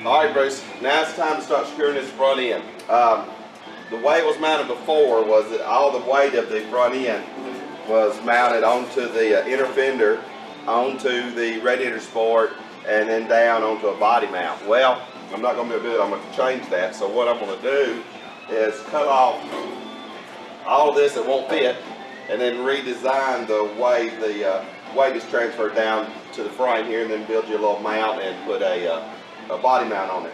All right, Bruce, now it's time to start securing this front end. The way it was mounted before was that all the weight of the front end was mounted onto the inner fender, onto the radiator support, and then down onto a body mount. Well, I'm not going to be able to do it. I'm going to change that. So what I'm going to do is cut off all of this that won't fit, and then redesign the way the weight is transferred down to the frame here, and then build you a little mount and put a body mount on it.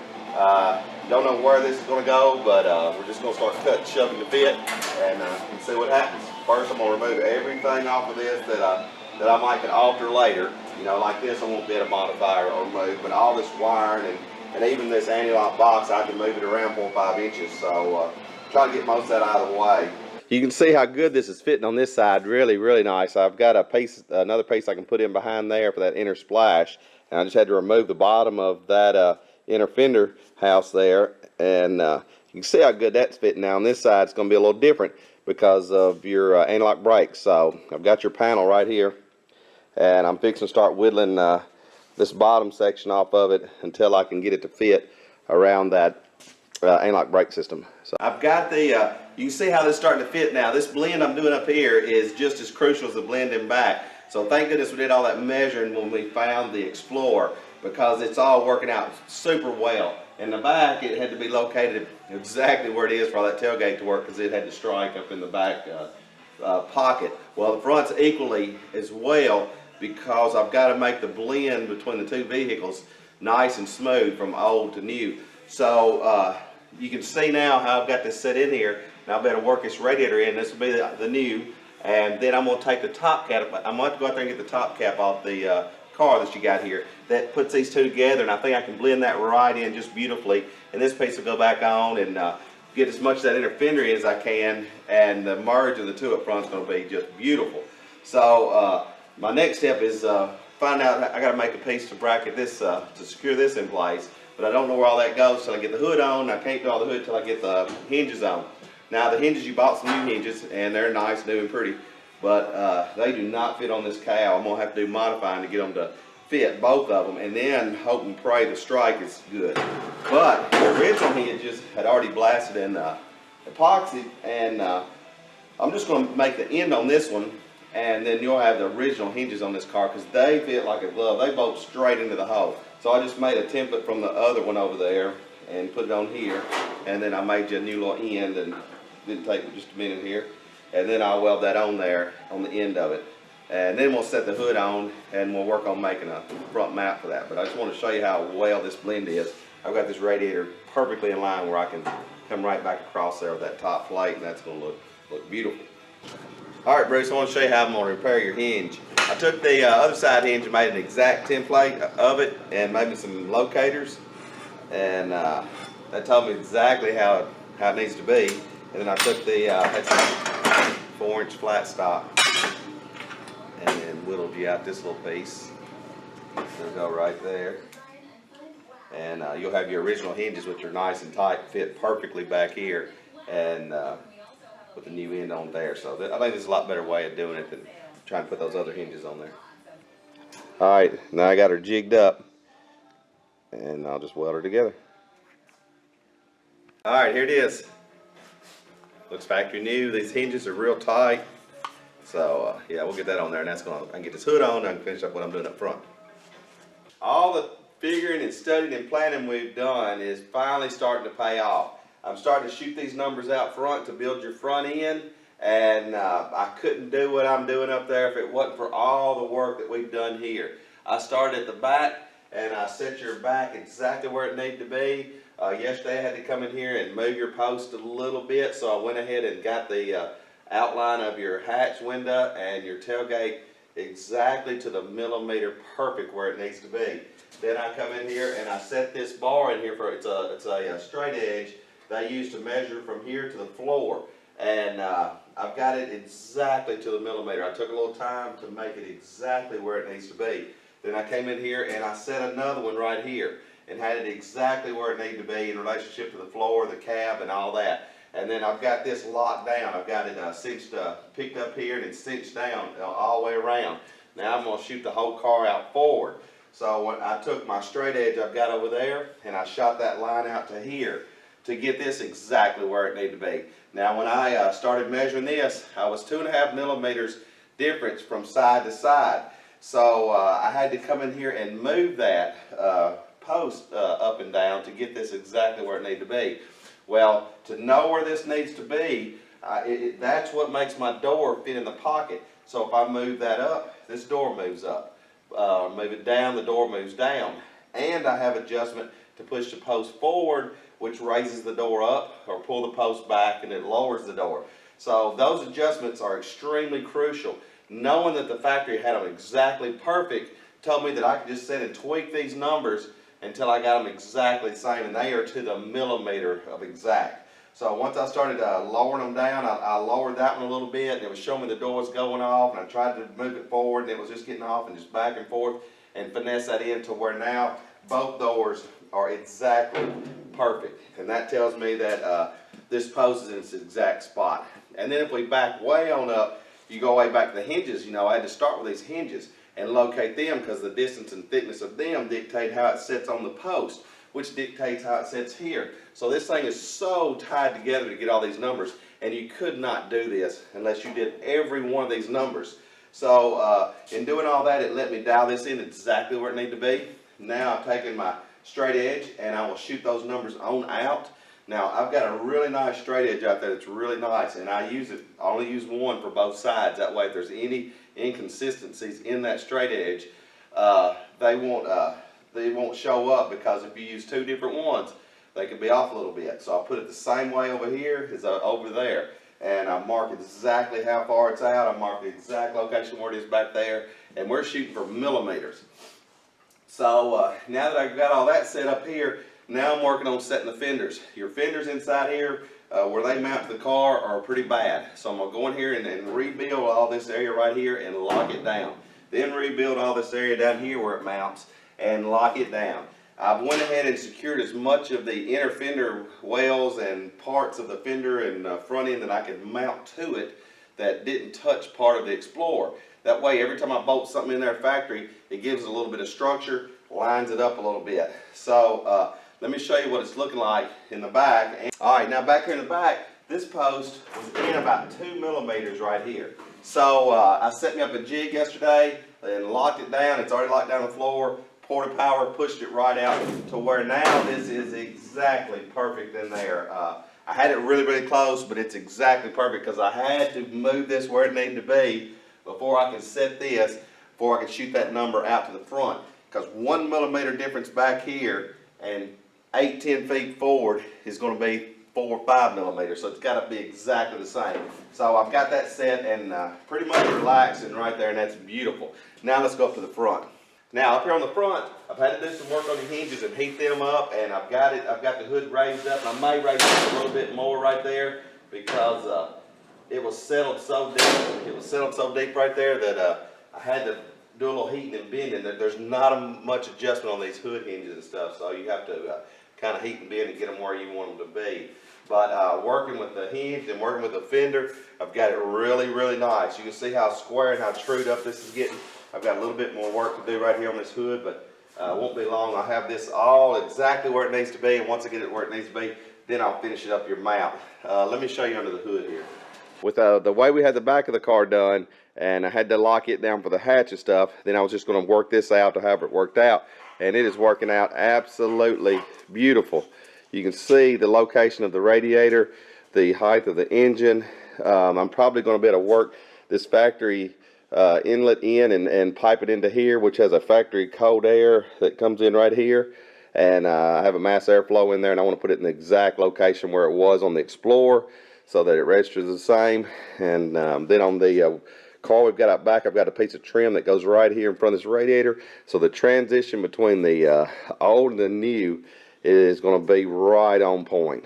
Don't know where this is going to go, but we're just going to start cutting, shoving the fit, and see what happens. First, I'm going to remove everything off of this that I might can alter later. You know, like this, I won't be able to modify or remove, but all this wiring and even this anti-lock box, I can move it around 4 or 5 inches. So try to get most of that out of the way. You can see how good this is fitting on this side. Really, really nice. I've got a piece, another piece I can put in behind there for that inner splash. And I just had to remove the bottom of that inner fender house there. And you can see how good that's fitting. Now on this side, it's going to be a little different because of your anti-lock brakes. So I've got your panel right here. And I'm fixing to start whittling this bottom section off of it until I can get it to fit around that anti-lock brake system. So I've got the, you can see how this is starting to fit now. This blend I'm doing up here is just as crucial as the blend in back. So thank goodness we did all that measuring when we found the Explorer, because it's all working out super well. In the back, it had to be located exactly where it is for all that tailgate to work, because it had to strike up in the back pocket. Well, the front's equally as well, because I've got to make the blend between the two vehicles nice and smooth from old to new. So you can see now how I've got this set in here. Now I better work this radiator in. This will be the new, and then I'm going to take the top cap. I'm going to have to go out there and get the top cap off the car that you got here. That puts these two together, and I think I can blend that right in just beautifully. And this piece will go back on and get as much of that inner fender in as I can, and the merge of the two up front is going to be just beautiful. So my next step is find out. I got to make a piece to bracket this to secure this in place, but I don't know where all that goes till I get the hood on. I can't do all the hood till I get the hinges on. Now the hinges, you bought some new hinges, and they're nice, new and pretty, but they do not fit on this cow. I'm gonna have to do modifying to get them to fit, both of them, and then hope and pray the strike is good. But the original hinges had already blasted in epoxy, and I'm just going to make the end on this one, and then you'll have the original hinges on this car, because they fit like a glove. They bolt straight into the hole. So I just made a template from the other one over there and put it on here, and then I made you a new little end, and didn't take just a minute here, and then I'll weld that on there on the end of it. And then we'll set the hood on, and we'll work on making a front mount for that. But I just want to show you how well this blend is. I've got this radiator perfectly in line where I can come right back across there with that top plate, and that's going to look beautiful. All right, Bruce, I want to show you how I'm going to repair your hinge. I took the other side hinge and made an exact template of it, and made me some locators, and that told me exactly how it needs to be. And then I took the had some 4-inch flat stock, and then whittled you out this little piece. It'll go right there. And you'll have your original hinges, which are nice and tight, fit perfectly back here, and with the new end on there. So I think this is a lot better way of doing it than trying to put those other hinges on there. All right, now I got her jigged up, and I'll just weld her together. All right, here it is. Looks factory new. These hinges are real tight. So yeah, we'll get that on there, and I can get this hood on, and I can finish up what I'm doing up front. All the figuring and studying and planning we've done is finally starting to pay off. I'm starting to shoot these numbers out front to build your front end, and I couldn't do what I'm doing up there if it wasn't for all the work that we've done here. I started at the back, and I set your back exactly where it needed to be. Yesterday I had to come in here and move your post a little bit, so I went ahead and got the outline of your hatch window and your tailgate exactly to the millimeter perfect where it needs to be. Then I come in here and I set this bar in here for it's a straight edge they use to measure from here to the floor, and I've got it exactly to the millimeter. I took a little time to make it exactly where it needs to be. Then I came in here and I set another one right here and had it exactly where it needed to be in relationship to the floor, the cab, and all that. And then I've got this locked down. I've got it cinched, picked up here, and it's cinched down all the way around. Now I'm going to shoot the whole car out forward. So when I took my straight edge I've got over there and I shot that line out to here to get this exactly where it needed to be. Now when I started measuring this, I was 2.5 millimeters difference from side to side. So I had to come in here and move that post up and down to get this exactly where it needed to be. Well, to know where this needs to be, that's what makes my door fit in the pocket. So if I move that up, this door moves up. Move it down, the door moves down. And I have adjustment to push the post forward, which raises the door up, or pull the post back and it lowers the door. So those adjustments are extremely crucial. Knowing that the factory had them exactly perfect told me that I could just sit and tweak these numbers until I got them exactly the same, and they are to the millimeter of exact. So once I started lowering them down, I lowered that one a little bit, and it was showing me the door was going off, and I tried to move it forward, and it was just getting off, and just back and forth, and finesse that in to where now both doors are exactly perfect. And that tells me that this post is in its exact spot. And then if we back way on up, you go way back to the hinges. You know, I had to start with these hinges and locate them because the distance and thickness of them dictate how it sits on the post, which dictates how it sits here. So this thing is so tied together to get all these numbers, and you could not do this unless you did every one of these numbers. So in doing all that, it let me dial this in exactly where it needed to be. Now I've taken my straight edge and I will shoot those numbers on out. Now I've got a really nice straight edge out there that's really nice, and I only use one for both sides. That way if there's any inconsistencies in that straight edge, they won't show up, because if you use two different ones, they can be off a little bit. So I'll put it the same way over here as over there, and I mark exactly how far it's out. I mark the exact location where it is back there, and we're shooting for millimeters. So now that I've got all that set up here, now I'm working on setting the fenders. Your fenders inside here, where they mount to the car, are pretty bad. So I'm going to go in here and rebuild all this area right here and lock it down. Then rebuild all this area down here where it mounts and lock it down. I went ahead and secured as much of the inner fender wells and parts of the fender and front end that I could mount to it that didn't touch part of the Explorer. That way every time I bolt something in there factory, it gives it a little bit of structure, lines it up a little bit. So let me show you what it's looking like in the back. Alright, now back here in the back, this post was in about 2 millimeters right here. So I set me up a jig yesterday and locked it down. It's already locked down the floor. Poured power, pushed it right out to where now this is exactly perfect in there. I had it really, really close, but it's exactly perfect because I had to move this where it needed to be before I could set this, before I could shoot that number out to the front. Because 1 millimeter difference back here and 8-10 feet forward is going to be 4 or 5 millimeters, so it's got to be exactly the same. So I've got that set and pretty much relaxing right there, and that's beautiful. Now let's go up to the front. Now up here on the front, I've had to do some work on the hinges and heat them up, and I've got the hood raised up, and I may raise it up a little bit more right there because it was settled so deep. It was settled so deep right there that I had to do a little heating and bending. There's not much adjustment on these hood hinges and stuff, so you have to kind of heat and bend and get them where you want them to be. But working with the hinge and working with the fender, I've got it really, really nice. You can see how square and how trued up this is getting. I've got a little bit more work to do right here on this hood, but it won't be long. I'll have this all exactly where it needs to be, and once I get it where it needs to be, then I'll finish it up your mount. Let me show you under the hood here. With the way we had the back of the car done, and I had to lock it down for the hatch and stuff, then I was just going to work this out to have it worked out, and it is working out absolutely beautiful. You can see the location of the radiator, the height of the engine. I'm probably going to be able to work this factory inlet in and pipe it into here, which has a factory cold air that comes in right here, and I have a mass airflow in there, and I want to put it in the exact location where it was on the Explorer so that it registers the same. And then on the car we've got out back, I've got a piece of trim that goes right here in front of this radiator, so the transition between the old and the new is going to be right on point.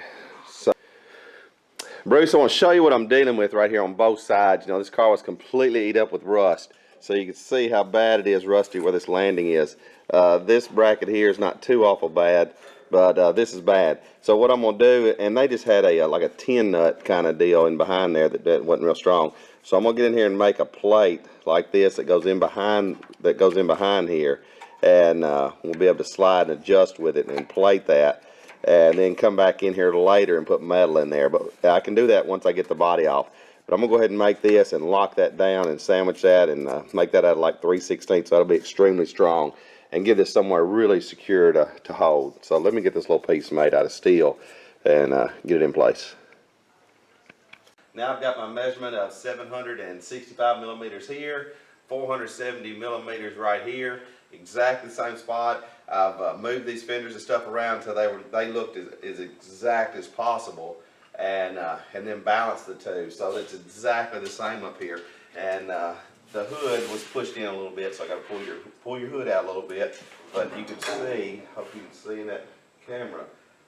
Bruce, I want to show you what I'm dealing with right here on both sides. You know, this car was completely eat up with rust. So you can see how bad it is rusty where this landing is. This bracket here is not too awful bad, but this is bad. So what I'm going to do, and they just had a like a 10 nut kind of deal in behind there that wasn't real strong. So I'm going to get in here and make a plate like this that goes in behind here. and we'll be able to slide and adjust with it and plate that, and then come back in here later and put metal in there. But I can do that once I get the body off. But I'm gonna go ahead and make this and lock that down and sandwich that and make that out of like 3/16. So that'll be extremely strong and give this somewhere really secure to hold. So let me get this little piece made out of steel and get it in place. Now I've got my measurement of 765 millimeters here, 470 millimeters right here, exactly the same spot. I've moved these fenders and stuff around until they looked as exact as possible, and then balanced the two so it's exactly the same up here. And the hood was pushed in a little bit, so I got to pull your hood out a little bit. But you can see, hope you can see in that camera,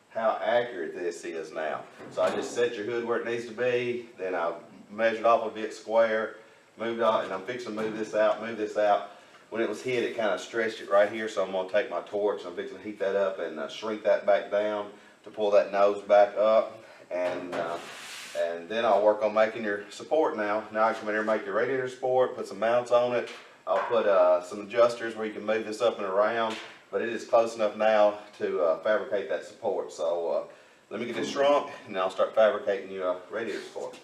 how accurate this is now. So I just set your hood where it needs to be, then I measured off a bit square, moved off, and I'm fixing to move this out. When it was hit, it kind of stretched it right here, so I'm going to take my torch and I'm fixing to heat that up and shrink that back down to pull that nose back up, and then I'll work on making your support now. Now I can come in here and make your radiator support, put some mounts on it. I'll put some adjusters where you can move this up and around, but it is close enough now to fabricate that support. So let me get this shrunk and I'll start fabricating your radiator support.